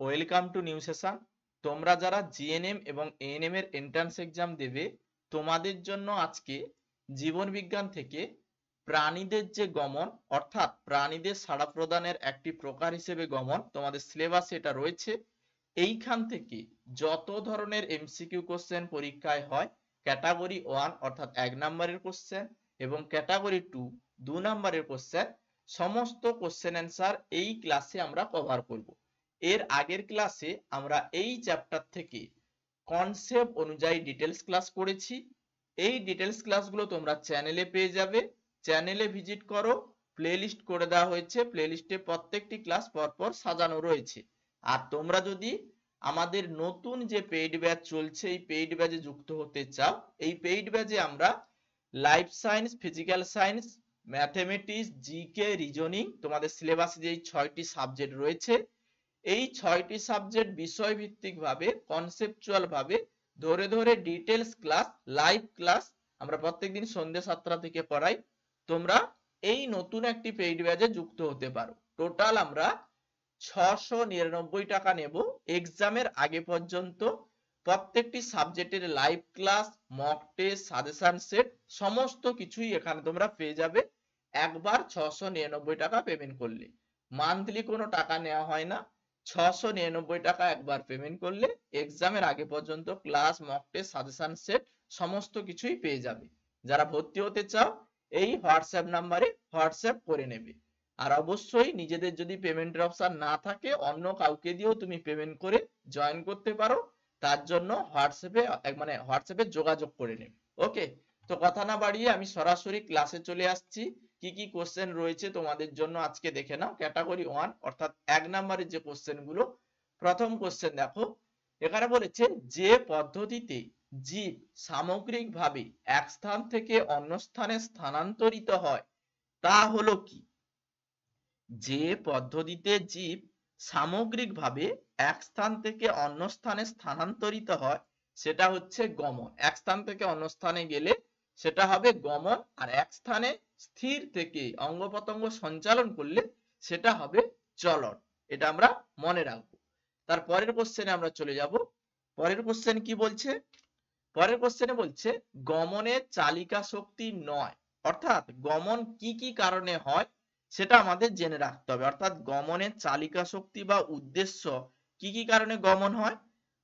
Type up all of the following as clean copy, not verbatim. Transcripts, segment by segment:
Welcome to new session. তোমরা যারা GNM এবং এএনএম এর এন্ট্রান্স এক্সাম দেবে, তোমাদের জন্য আজকে জীবন বিজ্ঞান থেকে প্রাণীদের যে গমন অর্থাৎ প্রাণীদের সাড়া প্রদানের একটি প্রকার হিসেবে গমন তোমাদের সিলেবাসে এটা রয়েছে। এইখান থেকে যত ধরনের এমসিকিউ কোশ্চেন পরীক্ষায় হয়, ক্যাটাগরি 1 অর্থাৎ 1 নম্বরের কোশ্চেন এবং ক্যাটাগরি 2 2 নম্বরের কোশ্চেন, সমস্ত কোশ্চেন অ্যান্সার এই ক্লাসে আমরা কভার করব। এর আগের ক্লাসে আমরা এই চ্যাপ্টার থেকে কনসেপ্ট অনুযায়ী ডিটেলস ক্লাস করেছি। এই ডিটেলস ক্লাসগুলো তোমরা চ্যানেলে পেয়ে যাবে। চ্যানেলে ভিজিট করো, প্লেলিস্ট করে দেওয়া হয়েছে, প্লেলিস্টে প্রত্যেকটি ক্লাস পরপর সাজানো রয়েছে। আর তোমরা যদি আমাদের নতুন যে পেইড ব্যাচ চলছে এই পেইড ব্যাচে যুক্ত হতে চাও, এই পেইড ব্যাচে আমরা life science, physical science, mathematics, GK, reasoning, তোমাদের সিলেবাসে যে 6টি সাবজেক্ট রয়েছে, এই 6টি সাবজেক্ট বিষয় ভিত্তিক ভাবে কনসেপচুয়াল ভাবে ধরে ধরে ডিটেলস ক্লাস, লাইভ ক্লাস আমরা প্রত্যেকদিন সন্ধ্যে 7টা থেকে পড়াই। তোমরা এই নতুন একটি পেইড ব্যাচে যুক্ত হতে পারো। টোটাল আমরা 699 টাকা নেব এক্সামের আগে পর্যন্ত। প্রত্যেকটি সাবজেক্টের live class, mock test, suggestion set সমস্ত কিছুই এখানে তোমরা পেয়ে যাবে একবার 699 টাকা পেমেন্ট করলে। মান্থলি কোনো টাকা নেওয়া হয় না, 699 টাকা একবার পেমেন্ট করলে এক্সামের আগে পর্যন্ত class, mock test, suggestion set সমস্ত কিছুই পেয়ে যাবে। যারা ভর্তি হতে চাও এই হোয়াটসঅ্যাপ নাম্বারে হোয়াটসঅ্যাপ করে নেবে। আর অবশ্যই নিজেদের যদি পেমেন্টের অপশন না থাকে, অন্য কাউকে দিয়েও তুমি পেমেন্ট করে জয়েন করতে পারো। তার জন্য হোয়াটসঅ্যাপে যোগাযোগ করে নেবে। ওকে, তো কথা না বাড়িয়ে আমি সরাসরি ক্লাসে চলে আসছি। কি কি কোশ্চেন রয়েছে তোমাদের জন্য আজকে দেখে নাও। ক্যাটাগরি 1 অর্থাৎ 1 নম্বরের যে কোশ্চেন গুলো, প্রথম কোশ্চেন দেখো। এখানে বলেছে যে পদ্ধতিতে জীব সামগ্রিকভাবে এক স্থান থেকে অন্য স্থানে স্থানান্তরিত হয় তা হলো কি? যে পদ্ধতিতে জীব সামগ্রিকভাবে এক স্থান থেকে অন্য স্থানে স্থানান্তরিত হয় সেটা হচ্ছে গমন। এক স্থান থেকে অন্য স্থানে গেলে সেটা হবে গমন, আর এক স্থানে স্থির থেকে অঙ্গ প্রত্যঙ্গ সঞ্চালন করলে সেটা হবে চলন। এটা আমরা মনে রাখবো। তার পরের কোশ্চেনে আমরা চলে যাব। পরের কোশ্চেন কি বলছে? পরের কোশ্চেনে বলছে গমনের চালিকা শক্তি নয়, অর্থাৎ গমন কি কি কারণে হয় সেটা আমাদের জেনে রাখতে হবে। অর্থাৎ গমনের চালিকা শক্তি বা উদ্দেশ্য কি কি কারণে গমন হয়?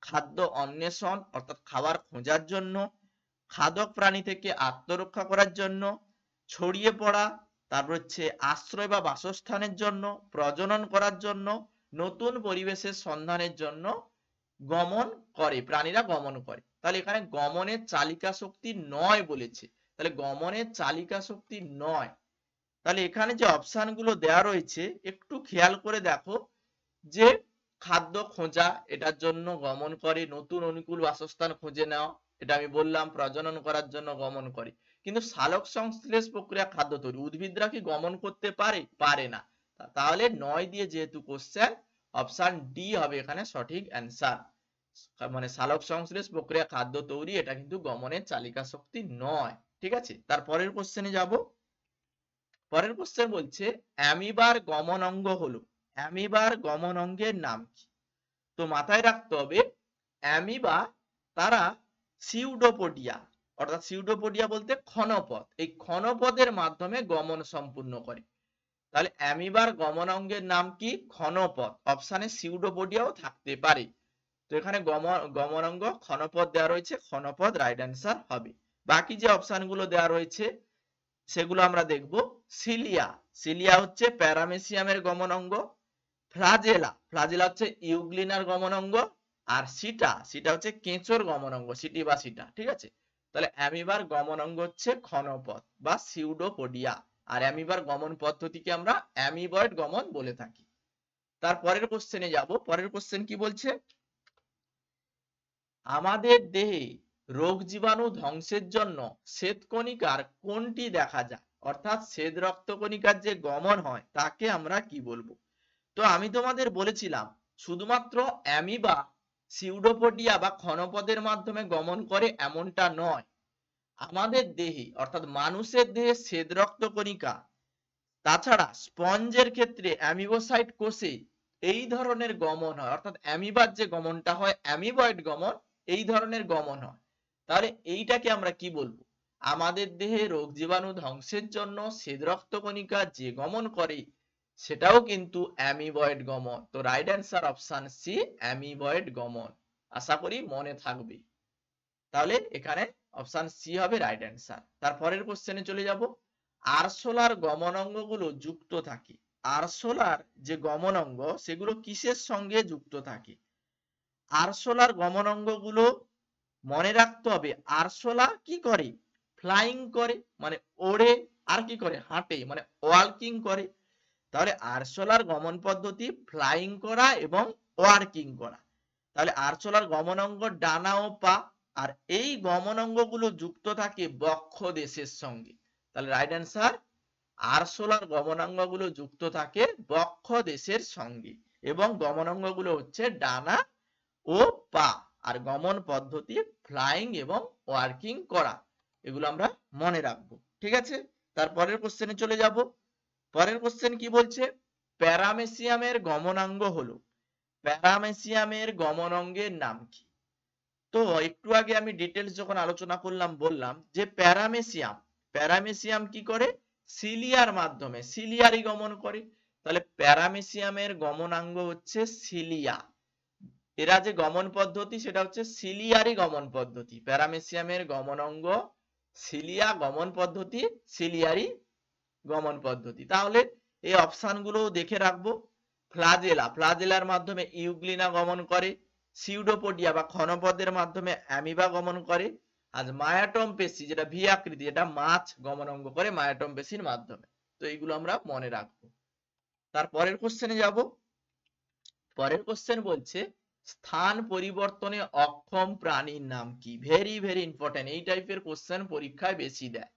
খাদ্য অন্বেষণ অর্থাৎ খাবার খোঁজার জন্য, খাদক প্রাণী থেকে আত্মরক্ষা করার জন্য, ছড়িয়ে পড়া, তারপর হচ্ছে আশ্রয় বা বাসস্থানের জন্য, প্রজনন করার জন্য, নতুন পরিবেশের সন্ধানের জন্য গমন করে, প্রাণীরা গমন করে। তাহলে এখানে গমনের চালিকা শক্তি নয় বলেছে, তাহলে গমনের চালিকা শক্তি নয়। তাহলে এখানে যে অপশন গুলো দেওয়া রয়েছে একটু খেয়াল করে দেখো, যে খাদ্য খোঁজা এটার জন্য গমন করে, নতুন অনুকূল বাসস্থান খুঁজে নেওয়া এটা আমি বললাম, প্রজনন করার জন্য গমন করে। কিন্তু সালোক সংশ্লেষ প্রক্রিয়া খাদ্য তৈরি, উদ্ভিদরা কি গমন করতে পারে? পারে না। তাহলে 9 দিয়ে যেহেতু কোশ্চেন, অপশন ডি হবে এখানে সঠিক অ্যান্সার। মানে সালোক সংশ্লেষ প্রক্রিয়া খাদ্য তৈরি এটা কিন্তু গমনের চালিকা শক্তি নয়। ঠিক আছে, তারপরের কোশ্চেনে যাব। পরের কোশ্চেন বলছে অ্যামিবার গমন অঙ্গ হলো, অ্যামিবার গমন অঙ্গের নাম কি? তো মাথায় রাখতে হবে অ্যামিবা তারা সিউডোপোডিয়া, অর্থাৎ সিউডোপোডিয়া বলতে ক্ষণপথ, এই ক্ষণপথের মাধ্যমে গমন সম্পূর্ণ করে। তাহলে অ্যামিবার গমন অঙ্গের নাম কি? ক্ষণপথ। অপশানে সিউডোপোডিয়াও থাকতে পারে। তো এখানে গমন অঙ্গ ক্ষণপথ দেওয়া রয়েছে, ক্ষণপথ রাইট অ্যান্সার হবে। বাকি যে অপশন গুলো দেওয়া রয়েছে সেগুলো আমরা দেখব। সিলিয়া, সিলিয়া হচ্ছে প্যারামেসিয়ামের গমন অঙ্গ। ফ্লাজেলা, ফ্লাজেলা হচ্ছে ইউগ্লিনার গমন অঙ্গ। আর সিটা, সিটা হচ্ছে কেঁচোর গমন অঙ্গ, সিটি বা সিটা। ঠিক আছে, তাহলে অ্যামিবার গমন অঙ্গ হচ্ছে ক্ষণপথ বা সিউডোপোডিয়া, আর অ্যামিবার গমন পদ্ধতিকে আমরা অ্যামিবয়েড গমন বলে থাকি। তার পরের কোশ্চেনে যাব। পরের কোশ্চেন কি বলছে? আমাদের দেহে রোগ জীবাণু ধ্বংসের জন্য শ্বেতকণিকার কোনটি দেখা যায়? অর্থাৎ শ্বেত রক্তকণিকার যে গমন হয় তাকে আমরা কি বলবো? তো আমি তোমাদের বলেছিলাম শুধুমাত্র অ্যামিবা সিউডোপোডিয়া বা ক্ষণপথের মাধ্যমে গমন করে এমনটা নয়। আমাদের দেহে অর্থাৎ মানুষের দেহে শ্বেত রক্তকণিকা, তাছাড়া স্পঞ্জের ক্ষেত্রে অ্যামিবোসাইট কোষে এই ধরনের গমন হয়, অর্থাৎ অ্যামিবার যে গমনটা হয় অ্যামিবয়েড গমন, এই ধরনের গমন হয়। তাহলে এইটাকে আমরা কি বলবো? আমাদের দেহে রোগ জীবাণু ধ্বংসের জন্য শ্বেত রক্তকণিকা যে গমন করে সেটাও কিন্তু অ্যামিবয়েড গমন। তো right answer option C, amoeboid গমন। আশা করি মনে থাকবে। তাহলে এখানে অপশন সি হবে রাইট অ্যান্সার। তারপরের কোশ্চেনে চলে যাব। আরশোলার গমন অঙ্গগুলো যুক্ত থাকে। আরশোলার যে গমন অঙ্গ সেগুলো কিসের সঙ্গে যুক্ত থাকে? আরশোলার গমন অঙ্গগুলো মনে রাখতে হবে, আরশোলা কি করে? ফ্লাইং করে, মানে ওড়ে, আর কি করে? হাঁটে, মানে ওয়ার্কিং করে। তাহলে আরশোলার গমন পদ্ধতি ফ্লাইং করা এবং ওয়ার্কিং করা। তাহলে আরশোলার গমন অঙ্গ ডানা ও পা, আর এই গমন অঙ্গগুলো যুক্ত থাকে বক্ষ দেশের সঙ্গে। তাহলে রাইট অ্যান্সার, আরশোলার গমনাঙ্গগুলো যুক্ত থাকে বক্ষ দেশের সঙ্গে, এবং গমনাঙ্গগুলো হচ্ছে ডানা ও পা, আর গমন পদ্ধতি ফ্লাইং এবং ওয়ার্কিং করা। এগুলো আমরা মনে রাখবো, ঠিক আছে। তারপরের কোশ্চেনে চলে যাব। পরের কোশ্চেন কি বলছে? প্যারামেসিয়ামের গমনাঙ্গ হলো, প্যারামেসিয়ামের গমন অঙ্গের নাম কি? তো একটু আগে আমি ডিটেলস যখন আলোচনা করলাম বললাম যে প্যারামেসিয়াম, প্যারামেসিয়াম কি করে? সিলিয়ার মাধ্যমে, সিলিয়ারি গমন করে। তাহলে প্যারামেসিয়ামের গমনাঙ্গ হচ্ছে সিলিয়া। এরা যে গমন পদ্ধতি সেটা হচ্ছে সিলিয়ারি গমন পদ্ধতি। প্যারামেসিয়ামের গমন অঙ্গ সিলিয়া গমন পদ্ধতি, সিলিয়ারি গমন পদ্ধতি। তাহলে এই অপশন গুলো দেখে রাখবো। ফ্লাজেলা, ফ্লাজেলার মাধ্যমে ইউগ্লিনা গমন করে। সিউডোপোডিয়া বা ক্ষণপদের মাধ্যমে অ্যামিবা গমন করে। আর মায়াটম পেশি যেটা ভি আকৃতি, এটা মাছ গমন অঙ্গ করে মায়াটম পেশির মাধ্যমে। তো এইগুলো আমরা মনে রাখবো। তারপরের কোশ্চেনে যাব। পরের কোশ্চেন বলছে স্থান পরিবর্তনে অক্ষম প্রাণীর নাম কি? ভেরি ভেরি ইম্পর্টেন্ট, এই টাইপের কোশ্চেন পরীক্ষায় বেশি দেয়।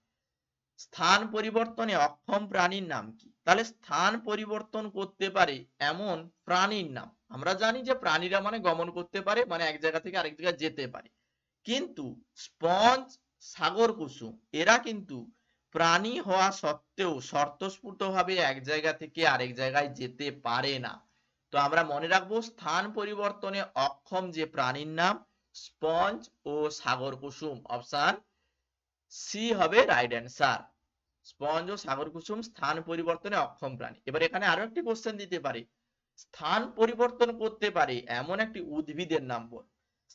স্থান পরিবর্তনে অক্ষম প্রাণীর নাম কি? তাহলে স্থান পরিবর্তন করতে পারে এমন প্রাণীর নাম, আমরা জানি যে প্রাণীরা মানে গমন করতে পারে, মানে এক জায়গা থেকে আরেক জায়গায় যেতে পারে, কিন্তু স্পঞ্জ, সাগর কুসুম এরা কিন্তু প্রাণী হওয়া সত্ত্বেও স্বতঃস্ফূর্তভাবে এক জায়গা থেকে আরেক জায়গায় যেতে পারে না। তো আমরা মনে রাখবো স্থান পরিবর্তনে অক্ষম যে প্রাণীর নাম স্পঞ্জ ও সাগর কুসুম। অপশন সি হবে রাইট অ্যান্সার। স্পঞ্জ ও সাগর কুসুম স্থান পরিবর্তনে অক্ষম প্রাণী। এবার এখানে আরো একটি কোশ্চেন দিতে পারে, স্থান পরিবর্তন করতে পারে এমন একটি উদ্ভিদের নাম বল।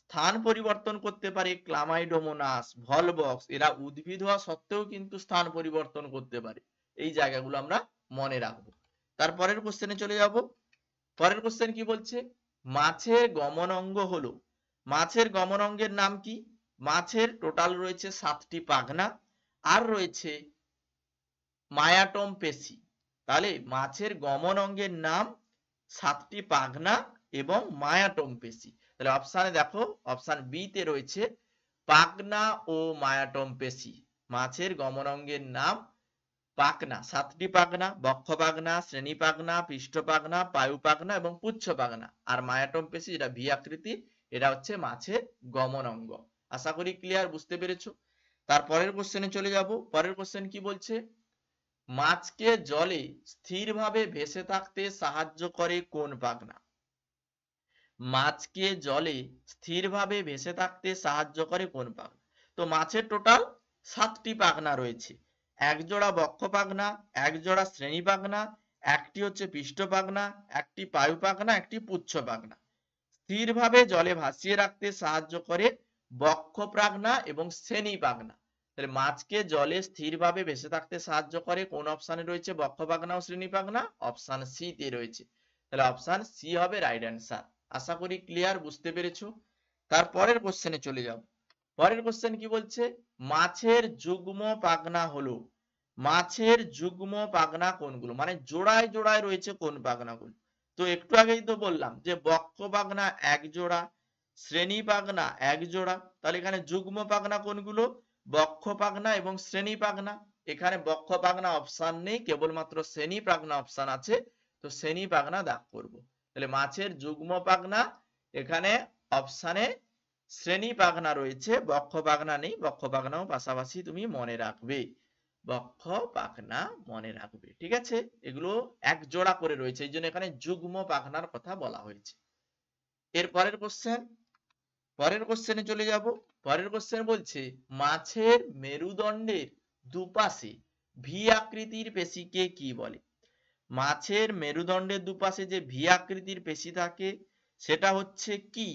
স্থান পরিবর্তন করতে পারে ক্লামাইডোমোনাস, ভলবক্স, এরা উদ্ভিদ হওয়া সত্ত্বেও কিন্তু স্থান পরিবর্তন করতে পারে। এই জায়গাগুলো আমরা মনে রাখবো। তারপরের কোশ্চেনে চলে যাব। পরের কোশ্চেন কি বলছে? মাছের গমন অঙ্গ হলো, মাছের গমন অঙ্গের নাম কি? মাছের টোটাল রয়েছে 7টি পাখনা, আর রয়েছে মায়াটম পেশি। তাহলে মাছের গমন অঙ্গের নাম 7টি পাখনা এবং মায়াটম পেশি। তাহলে অপশানে দেখো, অপশান বি তে রয়েছে পাখনা ও মায়াটম পেশি। মাছের গমন অঙ্গের নাম পাখনা, 7টি পাখনা, বক্ষ পাখনা, শ্রেণী পাখনা, পৃষ্ঠ পাখনা, পায়ু পাখনা এবং পুচ্ছ পাখনা। আর মায়াটম পেশি যেটা ভি আকৃতি, এটা হচ্ছে মাছের গমন অঙ্গ। আশা করি ক্লিয়ার, বুঝতে পেরেছো। তারপরের কোশ্চেনে চলে যাব। পরের কোশ্চেন কি বলছে? মাছকে জলে স্থিরভাবে ভেসে থাকতে সাহায্য করে কোন পাখনা? মাছকে জলে স্থিরভাবে ভেসে থাকতে সাহায্য করে কোন পাখনা? তো মাছের টোটাল 7টি পাখনা রয়েছে। এক জোড়া বক্ষ পাখনা, এক জোড়া শ্রেণী পাখনা, একটি হচ্ছে পৃষ্ঠ পাখনা, একটি পায়ু পাখনা, একটি পুচ্ছ পাখনা। স্থিরভাবে জলে ভাসিয়ে রাখতে সাহায্য করে বক্ষ পাখনা এবং শ্রেণী পাখনা। তাহলে মাছকে জলে স্থিরভাবে ভেসে থাকতে সাহায্য করে কোন অপশানে রয়েছে বক্ষ পাখনা ও শ্রেণী পাখনা? অপশান সি তে রয়েছে। তাহলে অপশান সি হবে রাইট অ্যান্সার। আশা করি ক্লিয়ার, বুঝতে পেরেছো। তারপরের কোশ্চেনে চলে যাও। পরের কোশ্চেন কি বলছে? মাছের যুগ্ম পাখনা হলো, মাছের যুগ্ম পাখনা কোনগুলো, মানে জোড়ায় জোড়ায় রয়েছে কোন পাখনাগুলো? তো একটু আগেই তো বললাম যে বক্ষ পাখনা এক জোড়া, শ্রেণী পাখনা এক জোড়া। তাহলে এখানে যুগ্ম পাখনা কোনগুলো? বক্ষ পাখনা এবং শ্রেণী পাখনা। এখানে বক্ষ পাখনা অপশান নেই, কেবলমাত্র শ্রেণী পাখনা অপশান আছে। তো শ্রেণী পাখনা দাগ করব। তাহলে মাছের যুগ্ম পাখনা, এখানে অপশানে শ্রেণী পাখনা রয়েছে, বক্ষ পাখনা নেই। বক্ষ পাখনাও পাশাপাশি তুমি মনে রাখবে। বক্ষ পাখনা মনে রাখবে। ঠিক আছে, এগুলো এক জোড়া করে রয়েছে, এই জন্য এখানে যুগ্ম পাখনার কথা বলা হয়েছে। এর পরের কোশ্চেনে চলে যাব। পরের কোশ্চেন বলছে মাছের মেরুদণ্ডের দুপাশে ভি আকৃতির পেশিকে কি বলে? মাছের মেরুদণ্ডের দুপাশে যে ভি আকৃতির পেশি থাকে সেটা হচ্ছে কি?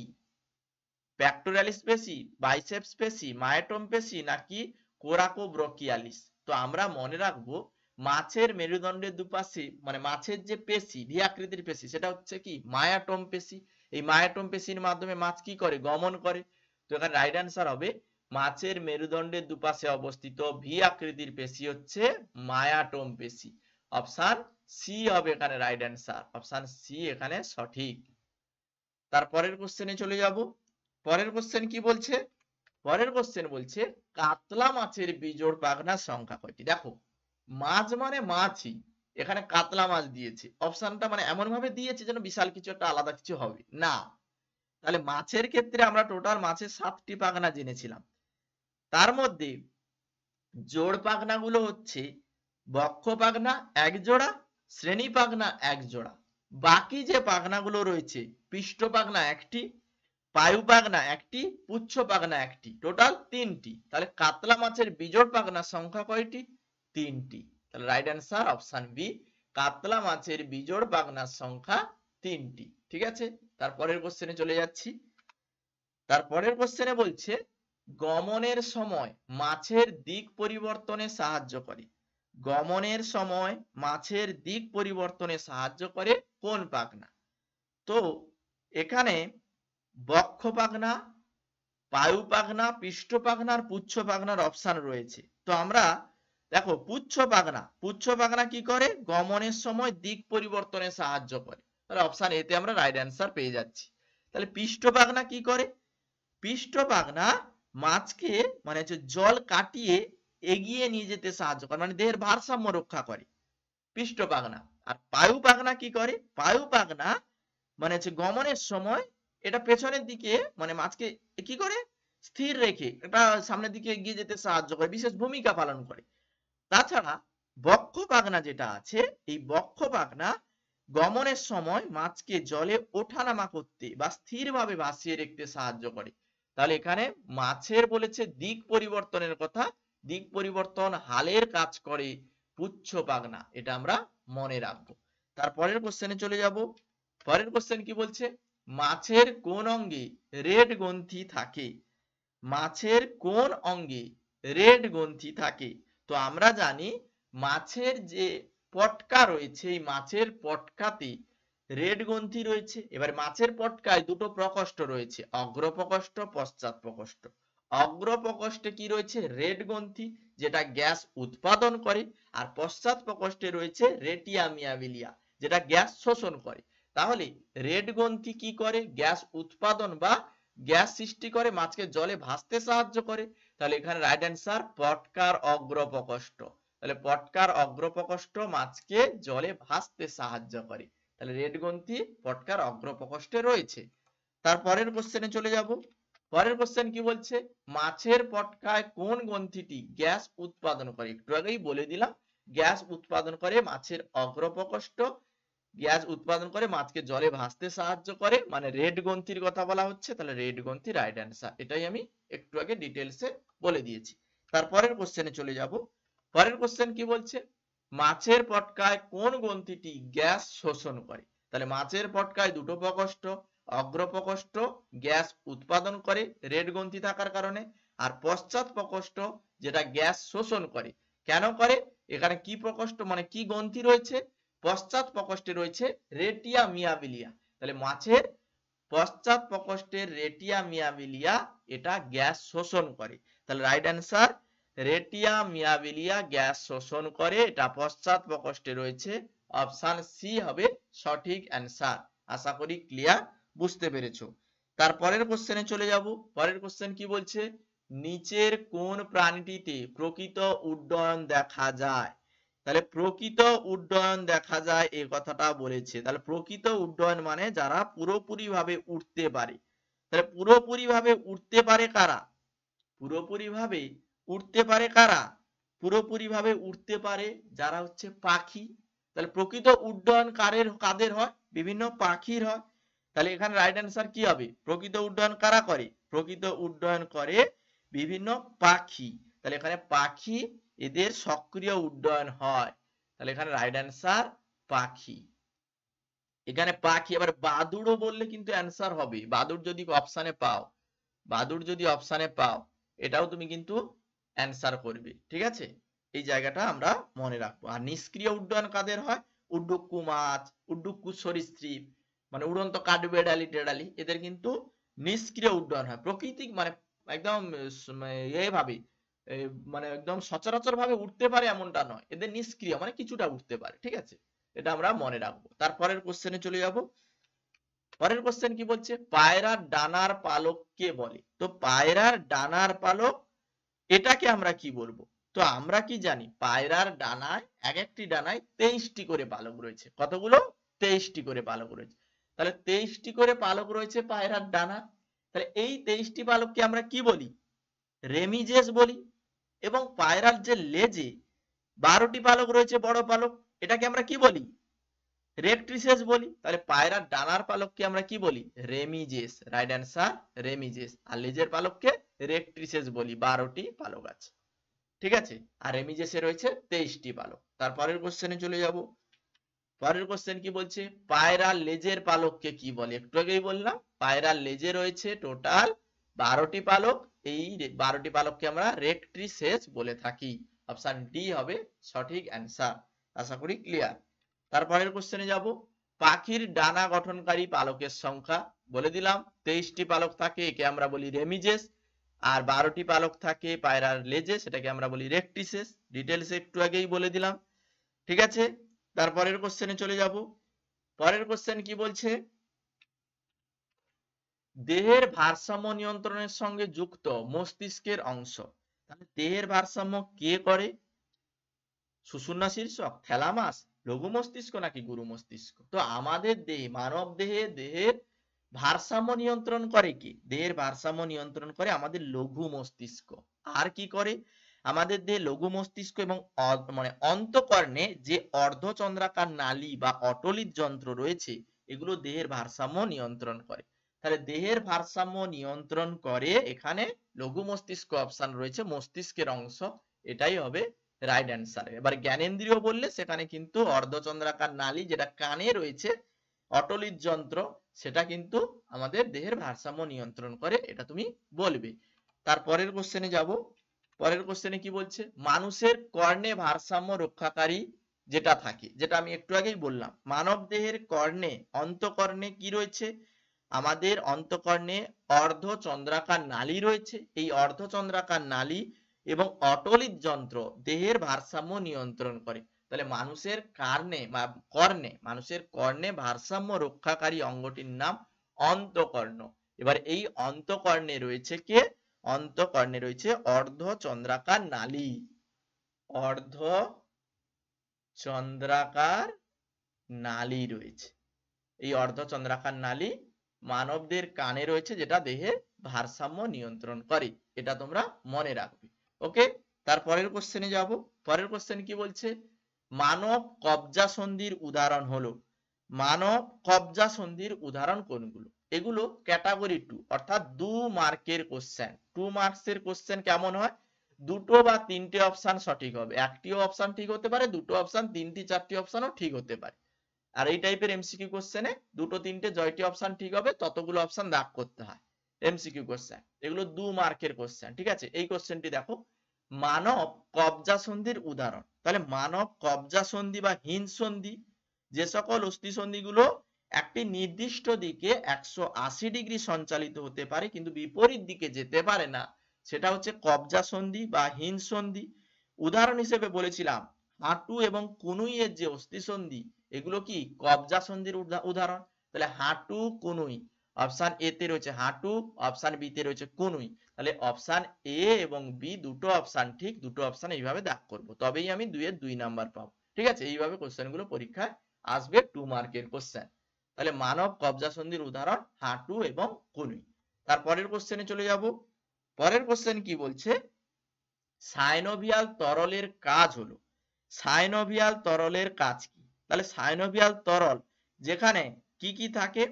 প্যাক্টোরালিস পেশি, বাইসেপস পেশি, মায়োটম পেশি নাকি কোরাকোব্রকিয়ালিস? তো আমরা মনে রাখবো মাছের মেরুদণ্ডের দুপাশে মানে মাছের যে পেশি ভি আকৃতির পেশি সেটা হচ্ছে কি? মায়োটম পেশি। এই মায়োটম পেশির মাধ্যমে মাছ কি করে? গমন করে। তো এখানে রাইট অ্যান্সার হবে মাছের মেরুদণ্ডের দুপাশে অবস্থিত ভি আকৃতির পেশি হচ্ছে মায়াটম পেশি। অপশন সি হবে এখানে রাইট অ্যান্সার, অপশন সি এখানে সঠিক। তারপরের কোশ্চেনে চলে যাব। পরের কোশ্চেন কি বলছে? পরের কোশ্চেন বলছে কাতলা মাছের বিজোড় পাখনার সংখ্যা কয়টি? দেখো মাছ মানে মাছই, এখানে কাতলা মাছ দিয়েছে, অপশনটা মানে এমন ভাবে দিয়েছে যেন বিশাল কিছু একটা আলাদা কিছু হবে না। তাহলে মাছের ক্ষেত্রে আমরা টোটাল মাছের 7টি পাখনা জেনেছিলাম, তার মধ্যে জোড় পাখনা গুলো হচ্ছে বক্ষ পাখনা এক জোড়া, শ্রেণী পাখনা এক জোড়া, বাকি যে পাখনা গুলো রয়েছে পৃষ্ঠ পাখনা একটি, পায়ু পাখনা একটি, পুচ্ছ পাখনা একটি, টোটাল 3টি। তাহলে কাতলা মাছের বিজোড় পাখনার সংখ্যা কয়টি? 3টি। তাহলে রাইট অ্যান্সার অপশন বি, কাতলা মাছের বিজোড় পাখনার সংখ্যা 3টি। ঠিক আছে, তারপরের কোশ্চেনে চলে যাচ্ছি। তারপরের কোশ্চেনে বলছে গমনের সময় মাছের দিক পরিবর্তনে সাহায্য করে। গমনের সময় মাছের দিক পরিবর্তনে সাহায্য করে কোন পাখনা? তো এখানে বক্ষ পাখনা, পায়ু পাখনা, পৃষ্ঠ পাখনা আর পুচ্ছ পাখনার অপশন রয়েছে। তো আমরা দেখো পুচ্ছ পাখনা কি করে? গমনের সময় দিক পরিবর্তনে সাহায্য করে। তাহলে অপশন এ তে আমরা রাইট অ্যান্সার পেয়ে যাচ্ছি। তাহলে পৃষ্ঠ পাখনা কি করে? পৃষ্ঠ পাখনা মাছকে মানে হচ্ছে জল কাটিয়ে এগিয়ে নিয়ে যেতে সাহায্য করে, মানে দেহের ভারসাম্য রক্ষা করে পৃষ্ঠ পাখনা। আর পায়ু পাখনা কি করে? পায়ু পাখনা মানে হচ্ছে গমনের সময় এটা পেছনের দিকে মানে মাছকে কি করে? স্থির রেখে এটা সামনের দিকে এগিয়ে যেতে সাহায্য করে, বিশেষ ভূমিকা পালন করে। তাছাড়া বক্ষ পাখনা যেটা আছে, এই বক্ষ পাখনা গমনের সময় মাছকে জলে ওঠানামা করতে বা স্থিরভাবে ভাসিয়ে রাখতে সাহায্য করে। তাহলে এখানে মাছের বলেছে দিক পরিবর্তনের কথা, দিক পরিবর্তন হালের কাজ করে পুচ্ছ পাখনা, এটা আমরা মনে রাখবো। তারপরের কোশ্চেনে চলে যাব। পরের কোশ্চেন কি বলছে? মাছের কোন অঙ্গে রেড গ্রন্থি থাকে? মাছের কোন অঙ্গে রেড গ্রন্থি থাকে? তো আমরা জানি মাছের যে পটকা রয়েছে এই মাছের পটকাতে রেড গ্রন্থি রয়েছে। এবার মাছের পটকায় দুটো প্রকোষ্ঠ রয়েছে, অগ্র প্রকোষ্ঠ, পশ্চাৎ প্রকোষ্ঠ। অগ্র প্রকোষ্ঠে কি রয়েছে? রেড গ্রন্থি, যেটা গ্যাস উৎপাদন করে। আর পশ্চাৎ প্রকোষ্ঠে রয়েছে রেটিয়া মিয়াবিলিয়া, যেটা গ্যাস শোষণ করে। তাহলে রেড গ্রন্থি কি করে? গ্যাস উৎপাদন বা গ্যাস সৃষ্টি করে, মাছকে জলে ভাসতে সাহায্য করে। তাহলে এখানে রাইট অ্যান্সার পটকার অগ্র প্রকোষ্ঠ। তাহলে পটকার অগ্র প্রকোষ্ঠ মাছকে জলে ভাসতে সাহায্য করে। তাহলে রেড গ্রন্থি পটকার অগ্র প্রকোষ্ঠে রয়েছে। তারপরের কোশ্চেনে চলে যাব। পরের কোশ্চেন কি বলছে? মাছের পটকায় কোন গ্রন্থিটি গ্যাস উৎপাদন করে? একটু আগেই বলে দিলাম, গ্যাস উৎপাদন করে মাছের অগ্র প্রকোষ্ঠ, গ্যাস উৎপাদন করে মাছকে জলে ভাসতে সাহায্য করে, মানে রেড গ্রন্থির কথা বলা হচ্ছে। তাহলে রেড গ্রন্থি রাইট অ্যান্সার, এটাই আমি একটু আগে ডিটেলসে বলে দিয়েছি। তারপরের কোশ্চেনে চলে যাব। পরের কোশ্চেন কি বলছে? মাছের পটকায় কোন গ্রন্থিটি গ্যাস শোষণ করে? তাহলে মাছের পটকায় দুটো প্রকোষ্ঠ, অগ্র প্রকোষ্ঠ গ্যাস উৎপাদন করে রেড গ্রন্থি থাকার কারণে, আর পশ্চাৎ প্রকোষ্ঠ যেটা গ্যাস শোষণ করে। কেন করে? এখানে কি প্রকোষ্ঠ মানে কি গ্রন্থি রয়েছে? পশ্চাৎ প্রকোষ্ঠে রয়েছে রেটিয়া মিয়াবিলিয়া। তাহলে মাছের পশ্চাৎ প্রকোষ্ঠের রেটিয়া মিয়াবিলিয়া এটা গ্যাস শোষণ করে। তাহলে রাইট অ্যান্সার রেটিয়া মিয়াবিলিয়া গ্যাস শোষণ করে, এটা পশ্চাৎ প্রকোষ্ঠে রয়েছে। অপশন সি হবে সঠিক অ্যান্সার। আশা করি ক্লিয়ার, বুঝতে পেরেছো। তারপরের কোশ্চেনে চলে যাব। পরের কোশ্চেন কি বলছে? নিচের কোন প্রাণীটিতে প্রকৃত উড্ডয়ন দেখা যায়? তাহলে প্রকৃত উড্ডয়ন দেখা যায় এই কথাটা বলেছে। তাহলে প্রকৃত উড্ডয়ন মানে যারা পুরোপুরি ভাবে উঠতে পারে। তাহলে পুরোপুরি ভাবে উঠতে পারে কারা? পুরোপুরি ভাবে উঠতে পারে কারা? পুরোপুরি ভাবে উঠতে পারে যারা হচ্ছে পাখি। তাহলে প্রকৃত উড্ডয়ন কাদের হয়? বিভিন্ন পাখির হয়। তাহলে এখানে রাইট অ্যান্সার কি হবে? প্রকৃত উড্ডয়ন কারা করে? প্রকৃত উড্ডয়ন করে বিভিন্ন পাখি। তাহলে এখানে পাখি, এদের সক্রিয় উড্ডয়ন হয়। তাহলে এখানে রাইট অ্যান্সার পাখি। এখানে পাখি। আবার বাদুড়ও বললে কিন্তু অ্যান্সার হবে। বাদুড় যদি অপশানে পাও, বাদুড় যদি অপশানে পাও, এটাও তুমি কিন্তু অ্যান্সার করবে। ঠিক আছে, এই জায়গাটা আমরা মনে রাখবো। আর নিষ্ক্রিয় উড্ডয়ন কাদের হয়? উড্ডুক্কু মাছ, উড্ডুক্কু সরীসৃপ, মানে উড়ন্ত কাঠবিড়ালি টেড়ালি, এদের কিন্তু নিষ্ক্রিয় উড্ডয়ন হয়। প্রকৃতিক মানে একদম এভাবে মানে একদম সচরাচর ভাবে উঠতে পারে এমনটা নয়, এদের নিষ্ক্রিয় মানে কিছুটা উঠতে পারে। ঠিক আছে, এটা আমরা মনে রাখবো। তারপরের কোশ্চেনে চলে যাব। পরের কোশ্চেন কি বলছে? পায়রার ডানার পালক কে বলে? তো পায়রার ডানার পালক, এটাকে আমরা কি বলবো? তো আমরা কি জানি পায়রার ডানায়, এক একটি ডানায় 23টি করে পালক রয়েছে। কতগুলো? 23টি করে পালক রয়েছে। তাহলে 23টি করে পালক রয়েছে পায়রার ডানা। তাহলে এই 23টি পালককে আমরা কি বলি? রেমিজেস বলি। এবং পায়রার যে লেজে 12টি পালক রয়েছে, বড় পালক, এটাকে আমরা কি বলি? রেক্ট্রিসেস বলি। তাহলে পায়রার ডানার পালককে আমরা কি বলি? রেমিজেস। Right answer remiges. আর লেজের পালককে রেক্ট্রিসেস বলি। 12টি পালক আছে। ঠিক আছে, আর রেমিজেসে রয়েছে 23টি পালক। তারপরের কোশ্চেনে চলে যাব। পরের কোশ্চেন কি বলছে? পায়রার লেজের পালককে কি বলে? একটু আগেই বললাম পায়রার লেজে রয়েছে টোটাল 12টি পালক। এই 12টি পালককে আমরা রেক্ট্রিসেস বলে থাকি। অপশন ডি হবে সঠিক অ্যান্সার। আশা করি ক্লিয়ার। তারপরের কোশ্চেনে যাব। পাখির ডানা গঠনকারী পালকের সংখ্যা বলে দিলাম, 23টি পালক থাকে, একে আমরা বলি রেমিজেস। আর 12টি পালক থাকে পায়রার লেজে, সেটাকে আমরা বলি রেক্টিসেস। ডিটেলস একটু আগেই বলে দিলাম। ঠিক আছে, তারপরের কোশ্চেনে চলে যাব। পরের কোশ্চেন কি বলছে? দেহের ভারসাম্য নিয়ন্ত্রণের সঙ্গে যুক্ত মস্তিষ্কের অংশ। তাহলে দেহের ভারসাম্য কে করে? সুষুম্না শীর্ষক, থ্যালামাস, লঘু মস্তিষ্ক নাকি গুরু মস্তিষ্ক? তো আমাদের দেহে, মানব দেহে, দেহের ভারসাম্য নিয়ন্ত্রণ করে কি? দেহের ভারসাম্য নিয়ন্ত্রণ করে আমাদের লঘু মস্তিষ্ক। আর কি করে? আমাদের দেহে লঘু মস্তিষ্ক এবং মানে অন্তঃকর্ণে যে অর্ধচন্দ্রাকার নালী বা অটলিত যন্ত্র রয়েছে, এগুলো দেহের ভারসাম্য নিয়ন্ত্রণ করে। তাহলে দেহের ভারসাম্য নিয়ন্ত্রণ করে, এখানে লঘু মস্তিষ্ক অপশন রয়েছে, মস্তিষ্কের অংশ, এটাই হবে রাইট অ্যান্সার। এবার জ্ঞানেন্দ্রিয় বললে সেখানে কিন্তু অর্ধচন্দ্রাকার নালী যেটা কানে রয়েছে, অটলিত যন্ত্র, সেটা কিন্তু আমাদের দেহের ভারসাম্য নিয়ন্ত্রণ করে, এটা তুমি বলবে। তারপরের কোশ্চেনে যাব। পরের কোশ্চেনে কি বলছে? মানুষের কর্ণে ভারসাম্য রক্ষাকারী যেটা থাকে, যেটা আমি একটু আগেই বললাম, মানব দেহের কর্ণে, অন্তঃকর্ণে কি রয়েছে? আমাদের অন্তঃকর্ণে অর্ধচন্দ্রাকার নালী রয়েছে। এই অর্ধচন্দ্রাকার নালী এবং অটলিত যন্ত্র দেহের ভারসাম্য নিয়ন্ত্রণ করে। তাহলে মানুষের মানুষের কর্ণে ভারসাম্য রক্ষাকারী অঙ্গটির নাম অন্তঃকর্ণ। এবার এই অন্তঃকর্ণে রয়েছে কে? অন্তঃকর্ণে রয়েছে অর্ধচন্দ্রাকার নালী। অর্ধচন্দ্রাকার নালী রয়েছে। এই অর্ধচন্দ্রাকার নালী মানবদের কানে রয়েছে, যেটা দেহের ভারসাম্য নিয়ন্ত্রণ করে। এটা তোমরা মনে রাখবে। ওকে, তারপরের কোশ্চেনে যাব। পরের কোশ্চেন কি বলছে? মানব কবজা সন্ধির উদাহরণ হলো। মানব কবজা সন্ধির উদাহরণ কোনগুলো? এগুলো ক্যাটাগরি 2 অর্থাৎ 2 মার্কের কোশ্চেন। 2 মার্কসের কোশ্চেন কেমন হয়? দুটো বা তিনটে অপশন সঠিক হবে। একটিও অপশন ঠিক হতে পারে, দুটো অপশন, তিনটি চারটি অপশনও ঠিক হতে পারে। আর এই টাইপের এমসিকিউ কোশ্চেনে দুটো তিনটে জয়টি অপশন ঠিক হবে, ততগুলো অপশন দাগ করতে হয়। এমসিকিউ কোশ্চেন এগুলো 2 মার্কের কোশ্চেন। ঠিক আছে, এই কোশ্চেনটি দেখো, মানব কবজা সন্ধির উদাহরণ। তাহলে মানব কবজা সন্ধি বা হিন্দ সন্ধি, যে সকল অস্থি সন্ধিগুলো একটি নির্দিষ্ট দিকে 180 ডিগ্রি সঞ্চালিত হতে পারে কিন্তু বিপরীত দিকে যেতে পারে না, সেটা হচ্ছে কবজা সন্ধি বা হিন্দ সন্ধি। উদাহরণ হিসেবে বলেছিলাম হাঁটু এবং কনুইয়ের যে অস্থি সন্ধি, এগুলো কি কবজা সন্ধির উদাহরণ। তাহলে হাঁটু কনুই, অপশন এ তে রয়েছে হাঁটু, অপশন বি তে রয়েছে কনুই। তাহলে অপশন এ এবং বি দুটো অপশন ঠিক, দুটো অপশন এইভাবে দাগ করব, তবেই আমি 2 এর 2 নাম্বার পাবো। ঠিক আছে, এইভাবে কোশ্চেন গুলো পরীক্ষায় আসবে 2 মার্কের কোশ্চেন। তাহলে মানব কবজা সন্ধির উদাহরণ হাঁটু এবং কনুই। তারপরের কোশ্চেনে চলে যাব। পরের কোশ্চেন কি বলছে? সাইনোভিয়াল তরলের কাজ হলো, সাইনোভিয়াল তরলের কাজ কি? তাহলে সাইনোভিয়াল তরল যেখানে কি কি থাকে,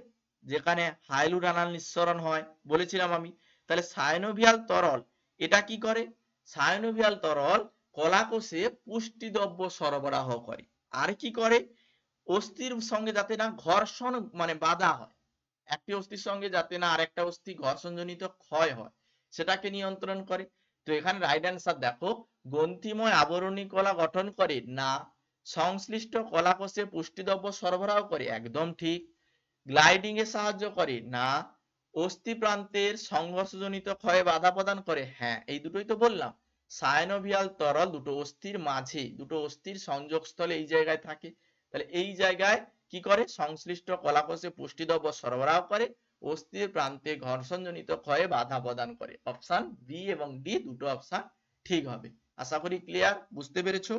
যেখানে হাইলুরানাল নিঃসরণ হয় বলেছিলাম আমি। তাহলে সাইনোভিয়াল তরল এটা কি করে? সাইনোভিয়াল তরল কলাকোষে পুষ্টিদ্রব্য সরবরাহ করে। আর কি করে? অস্থির সঙ্গে যাতে না ঘর্ষণ মানে বাধা হয়, একটি অস্থির সঙ্গে যাতে না আরেকটা অস্থি ঘর্ষণজনিত ক্ষয় হয়, সেটাকে নিয়ন্ত্রণ করে। তো এখানে রাইট অ্যান্সার দেখো, গ্রন্থিময় আবরণী কলা গঠন করে না, সংশ্লিষ্ট কলাকোষে পুষ্টিদ্রব্য সরবরাহ করে, একদম ঠিক। গ্লাইডিং এ সাহায্য করে না, অস্থি প্রান্তের সংঘর্ষজনিত ক্ষয়ে বাধা প্রদান করে, হ্যাঁ এই দুটোই তো বললাম। সাইনোভিয়াল তরল দুটো অস্থির মাঝে, দুটো অস্থির সংযোগস্থলে এই জায়গায় থাকে, তাহলে এই জায়গায় কি করে? সংশ্লিষ্ট কলাকোষে পুষ্টিদ্রব্য সরবরাহ করে, অস্থির প্রান্তে ঘর্ষণজনিত ক্ষয়ে বাধা প্রদান করে। অপশন বি এবং ডি দুটো অপশন ঠিক হবে। আশা করি ক্লিয়ার, বুঝতে পেরেছো।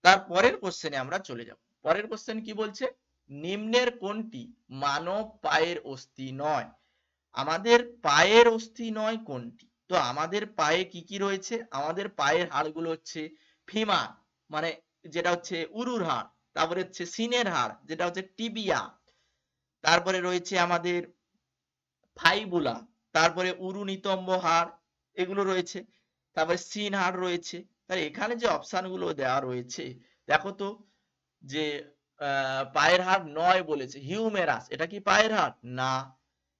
তার পরের কোশ্চেনে আমরা চলে যাব। পরের কোশ্চেন কি বলছে? নিম্নের কোনটি মানব পায়ের অস্থি নয়? আমাদের পায়ের অস্থি নয় কোনটি? তো আমাদের পায়ে কি কি রয়েছে? আমাদের পায়ের হাড়গুলো হচ্ছে ফিমার, মানে যেটা হচ্ছে উরুর হাড়, তারপরে হচ্ছে সিনের হাড় যেটা হচ্ছে টিবিয়া, তারপরে রয়েছে আমাদের ফাইবুলা, তারপরে উরু নিতম্ব হাড় এগুলো রয়েছে, তারপরে সিন হাড় রয়েছে। তাহলে এখানে যে অপশন গুলো দেওয়া রয়েছে দেখো তো, যে পায়ের হাড় নয় বলেছে, হিউমেরাস এটা কি পায়ের হাড়? না।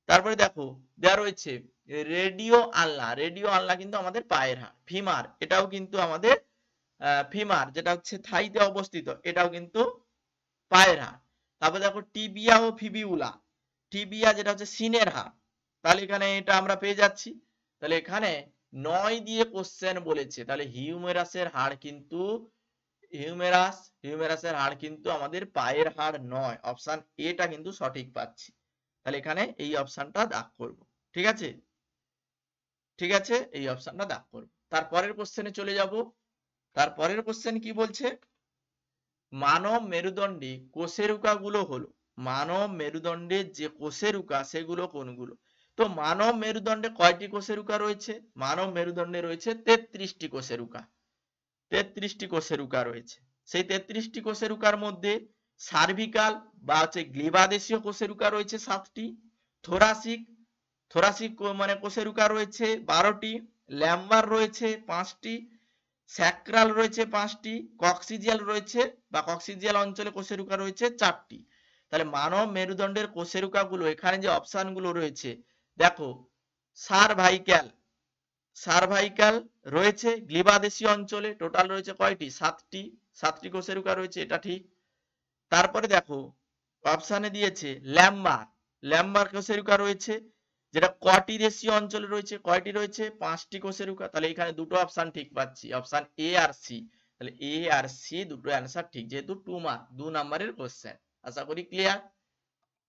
তারপরে দেখো দেওয়া রয়েছে রেডিও আলনা, রেডিও আলনা কিন্তু আমাদের পায়ের হাড়। ফিমার এটাও কিন্তু আমাদের ফিমার যেটা হচ্ছে থাইতে অবস্থিত, এটাও কিন্তু পায়ের হাড়। তারপর দেখো টিবিয়া ও ফিবিউলা, টিবিয়া যেটা হচ্ছে সিনের হাড়, তাহলে এখানে এটা আমরা পেয়ে যাচ্ছি। তাহলে এখানে 9 দিয়ে কোশ্চেন বলেছে, তাহলে হিউমেরাসের হাড় কিন্তু হিউমেরাসের হাড় কিন্তু আমাদের পায়ের হাড় নয়। অপশন এটা কিন্তু সঠিক পাচ্ছি। তাহলে এখানে এই অপশনটা দাগ করব। ঠিক আছে, ঠিক আছে, এই অপশনটা দাগ করব। তারপরের কোশ্চেনে চলে যাব। তারপরের কোশ্চেন কি বলছে? মানব মেরুদণ্ডে কোষেরুকা গুলো হলো, মানব মেরুদণ্ডের যে কোষেরুকা সেগুলো কোনগুলো? তো মানব মেরুদণ্ডে কয়টি কোষেরুকা রয়েছে? মানব মেরুদণ্ডে রয়েছে 33টি কোষেরুকা, 33টি কোষেরুকা রয়েছে। সেই 33টি কোষেরুকার মধ্যে সার্ভিকাল বা হচ্ছে গ্লিবাদেশীয় কোষেরুকা রয়েছে 7টি, থোরাসিক থোরাসিক মানে কোষেরুকা রয়েছে 12টি, ল্যাম্বার রয়েছে 5টি, স্যাক্রাল রয়েছে 5টি, কক্সিজিয়াল রয়েছে বা কক্সিজিয়াল অঞ্চলে কোষেরুকা রয়েছে 4টি। তাহলে মানব মেরুদণ্ডের কোষেরুকা গুলো এখানে যে অপশন গুলো রয়েছে দেখো, সার্ভাইক্যাল, সার্ভাইকাল রয়েছে গ্লিবাদেশীয় অঞ্চলে, টোটাল রয়েছে কয়টি? 7টি, 7টি কোষেরুকা রয়েছে, এটা ঠিক। তারপরে দেখো অপশানে দিয়েছে ল্যাম্বার, ল্যাম্বার কোষেরুকা রয়েছে যেটা কটিদেশীয় অঞ্চলে রয়েছে, কয়টি রয়েছে? 5টি কোষেরুকা। তাহলে এখানে দুটো অপশন ঠিক পাচ্ছি, অপশন এ আর সি। তাহলে এ আর সি দুটো অ্যান্সার ঠিক, যেহেতু 2 মার্ক 2 নাম্বারের কোশ্চেন। আশা করি ক্লিয়ার।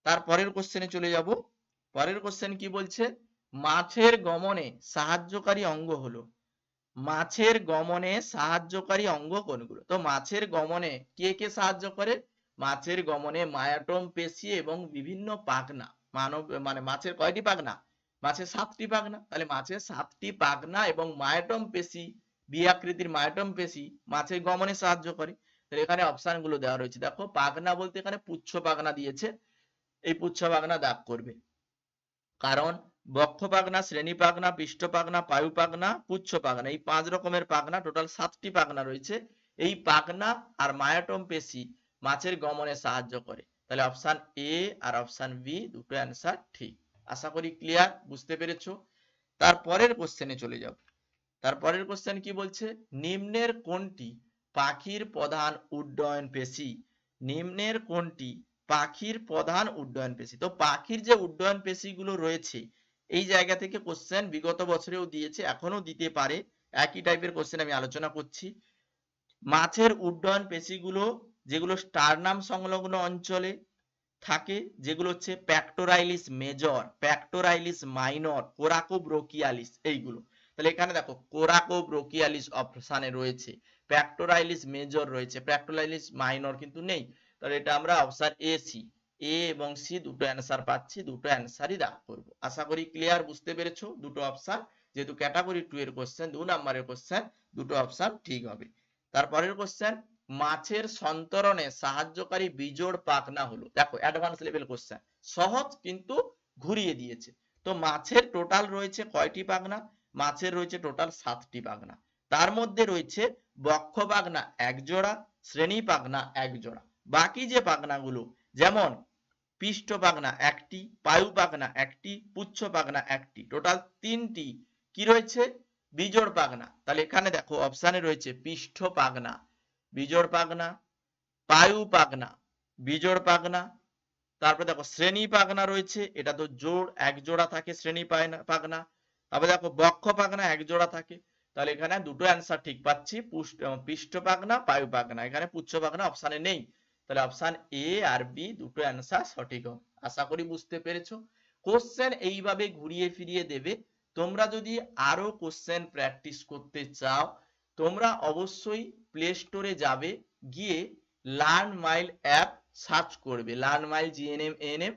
তারপরের কোশ্চেনে চলে যাব। পরের কোশ্চেন কি বলছে? মাছের গমনে সাহায্যকারী অঙ্গ হলো, মাছের গমনে সাহায্যকারী অঙ্গ কোনগুলো? তো মাছের গমনে কে কে সাহায্য করে? মাছের গমনে মায়াটম পেশি এবং বিভিন্ন পাখনা। মানব মানে মাছের কয়টি পাখনা? মাছের 7টি পাখনা। তাহলে মাছের 7টি পাখনা এবং মায়াটম পেশি, বি আকৃতির মায়াটম পেশি মাছের গমনে সাহায্য করে। তাহলে এখানে অপশন গুলো দেওয়া রয়েছে, দেখো পাখনা বলতে এখানে পুচ্ছ পাখনা দিয়েছে, এই পুচ্ছ পাখনা দাগ করবে, কারণ বক্ষ পাখনা, শ্রেণী পাখনা, পৃষ্ঠ পাখনা, পায়ু পাখনা, পুচ্ছ পাখনা, এই 5 রকমের পাখনা, টোটাল 7টি পাখনা রয়েছে। এই পাখনা আর মায়াটম পেশি মাছের গমনে সাহায্য করে। তাহলে অপশন এ আর অপশন বি দুটো অ্যান্সার ঠিক। আশা করি ক্লিয়ার, বুঝতে পেরেছো। তারপরের কোশ্চেনে চলে যাব। তারপরের কোশ্চেন কি বলছে? নিম্নের কোনটি পাখির প্রধান উড্ডয়ন পেশি? নিম্নের কোনটি পাখির প্রধান উড্ডয়ন পেশি? তো পাখির যে উড্ডয়ন পেশিগুলো রয়েছে এই জায়গা থেকে কোশ্চেন বিগত বছরেও দিয়েছে, এখনো দিতে পারে, একই টাইপের কোশ্চেন আমি আলোচনা করছি। মাছের উড্ডয়ন পেশিগুলো যেগুলো স্টারনাম সংলগ্ন অঞ্চলে থাকে, যেগুলো হচ্ছে প্যাক্টোরাইলিস মেজর, প্যাক্টোরাইলিস মাইনর, কোরাকোব্রোকিয়ালিস, এইগুলো। তাহলে এখানে দেখো কোরাকোব্রোকিয়ালিস অপশানে রয়েছে, প্যাক্টোরাইলিস মেজর রয়েছে, প্যাক্টোরাইলিস মাইনর কিন্তু নেই। তাহলে এটা আমরা অপশন এ সি, এ এবং সি দুটো অ্যান্সার পাচ্ছি, দুটো অ্যান্সারই দাগ করব। আশা করি ক্লিয়ার, বুঝতে পেরেছো দুটো অপশন যেহেতু ক্যাটাগরি 2 এর কোশ্চেন, 2 নাম্বারের কোশ্চেন, দুটো অপশন ঠিক হবে। তারপরের কোশ্চেন, মাছের সন্তরণে সাহায্যকারী বিজোড় পাখনা হলো। দেখো অ্যাডভান্স লেভেল কোশ্চেন, সহজ কিন্তু ঘুরিয়ে দিয়েছে। তো মাছের টোটাল রয়েছে কয়টি পাখনা? মাছের রয়েছে টোটাল 7টি পাখনা। তার মধ্যে রয়েছে বক্ষ পাখনা 1 জোড়া, শ্রেণী পাখনা 1 জোড়া। বাকি যে পাখনাগুলো, যেমন পৃষ্ঠ পাখনা 1টি, পায়ু পাখনা 1টি, পুচ্ছ পাখনা 1টি, টোটাল 3টি কি রয়েছে? বিজোড় পাখনা। তাহলে এখানে দেখো অপশানে রয়েছে পৃষ্ঠ পাখনা বিজোড় পাখনা, পায়ু পাখনা বিজোড় পাখনা, তারপরে দেখো শ্রেণী পাখনা রয়েছে, এটা তো জোড় 1 জোড়া থাকে শ্রেণী পাখনা। তারপরে দেখো বক্ষ পাখনা 1 জোড়া থাকে। তাহলে এখানে দুটো অ্যান্সার ঠিক পাচ্ছি, পৃষ্ঠ পাখনা, পায়ু পাখনা। এখানে পুচ্ছ পাখনা অপশানে নেই। তাহলে অপশান এ আর বি দুটো অ্যান্সার সঠিক হবে। আশা করি বুঝতে পেরেছো। কোশ্চেন এইভাবে ঘুরিয়ে ফিরিয়ে দেবে। তোমরা যদি আরো কোশ্চেন প্র্যাকটিস করতে চাও, তোমরা অবশ্যই প্লে স্টোরে যাবে, গিয়ে লার্ন মাইল অ্যাপ সার্চ করবে, learn mile GNM ANM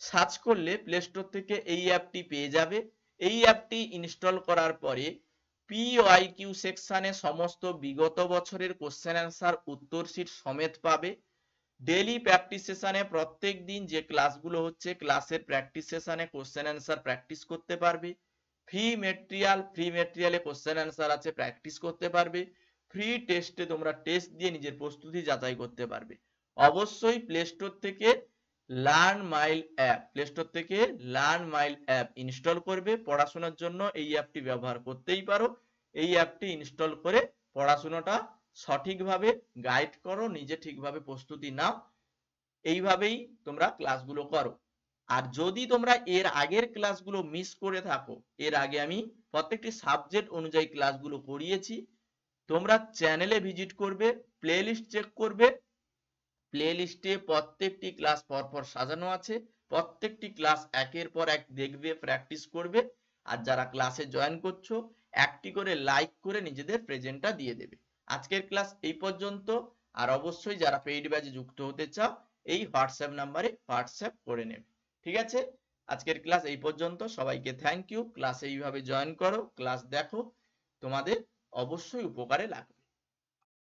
search করলে প্লে স্টোর থেকে এই অ্যাপটি পেয়ে যাবে। এই অ্যাপটি ইনস্টল করার পরে পিওয়াইকিউ সেকশনে সমস্ত বিগত বছরের কোশ্চেন অ্যান্সার উত্তর শিট সমেত পাবে। ডেইলি প্র্যাকটিস সেশনে প্রত্যেক দিন যে ক্লাসগুলো হচ্ছে, ক্লাসের প্র্যাকটিস সেশনে কোশ্চেন অ্যান্সার প্র্যাকটিস করতে পারবে। ফ্রি মেটেরিয়ালে কোশ্চেন অ্যান্সার আছে, প্র্যাকটিস করতে পারবে। ফ্রি টেস্টে তোমরা টেস্ট দিয়ে নিজের প্রস্তুতি যাচাই করতে পারবে। অবশ্যই প্লে স্টোর থেকে লার্ন মাইল অ্যাপ ইনস্টল করবে। পড়াশোনার জন্য এই অ্যাপটি ব্যবহার করতেই পারো। এই অ্যাপটি ইনস্টল করে পড়াশোনাটা সঠিকভাবে গাইড করো, নিজে ঠিকভাবে প্রস্তুতি নাও। এইভাবেই তোমরা ক্লাসগুলো করো। আর যদি তোমরা এর আগের ক্লাসগুলো মিস করে থাকো, এর আগে আমি প্রত্যেকটি সাবজেক্ট অনুযায়ী ক্লাসগুলো করিয়েছি, তোমরা চ্যানেলে ভিজিট করবে, প্লেলিস্ট চেক করবে। প্লেলিস্টে প্রত্যেকটি ক্লাস পরপর সাজানো আছে, প্রত্যেকটি ক্লাস একের পর এক দেখবে, প্র্যাকটিস করবে। আর যারা ক্লাসে জয়েন করছো, একটি করে লাইক করে নিজেদের প্রেজেন্টটা দিয়ে দেবে। আজকের ক্লাস এই পর্যন্ত। আর অবশ্যই যারা পেইড ব্যাচে যুক্ত হতে চাও, এই হোয়াটসঅ্যাপ নাম্বারে হোয়াটসঅ্যাপ করে নেবে। ঠিক আছে, আজকের ক্লাস এই পর্যন্ত। সবাইকে থ্যাংক ইউ। ক্লাসে এইভাবে জয়েন করো, ক্লাস দেখো, তোমাদের অবশ্যই উপকারে লাগবে।